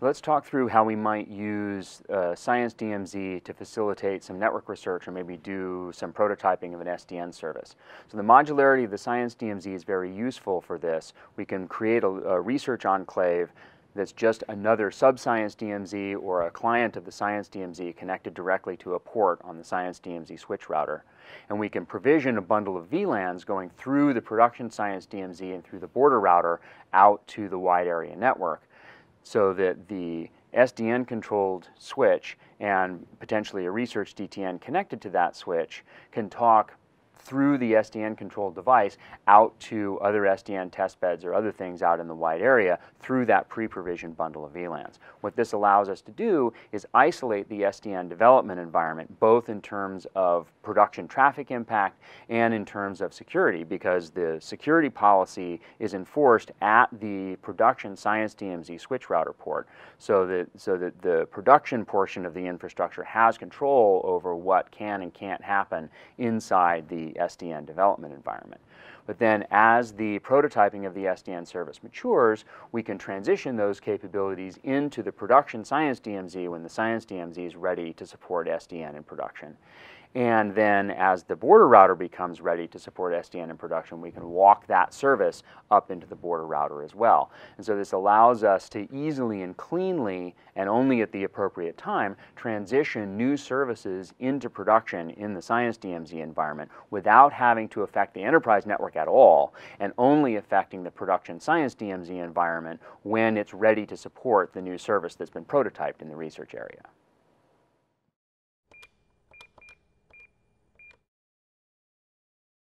So let's talk through how we might use Science DMZ to facilitate some network research or maybe do some prototyping of an SDN service. So the modularity of the Science DMZ is very useful for this. We can create a research enclave that's just another sub-Science DMZ or a client of the Science DMZ connected directly to a port on the Science DMZ switch router. And we can provision a bundle of VLANs going through the production Science DMZ and through the border router out to the wide area network, so that the SDN-controlled switch and potentially a research DTN connected to that switch can talk through the SDN-controlled device out to other SDN testbeds or other things out in the wide area through that pre-provisioned bundle of VLANs. What this allows us to do is isolate the SDN development environment, both in terms of production traffic impact and in terms of security, because the security policy is enforced at the production Science DMZ switch router port, so that the production portion of the infrastructure has control over what can and can't happen inside the SDN development environment. But then as the prototyping of the SDN service matures, we can transition those capabilities into the production Science DMZ when the Science DMZ is ready to support SDN in production. And then as the border router becomes ready to support SDN in production, we can walk that service up into the border router as well. And so this allows us to easily and cleanly, and only at the appropriate time, transition new services into production in the Science DMZ environment without having to affect the enterprise network at all, and only affecting the production Science DMZ environment when it's ready to support the new service that's been prototyped in the research area.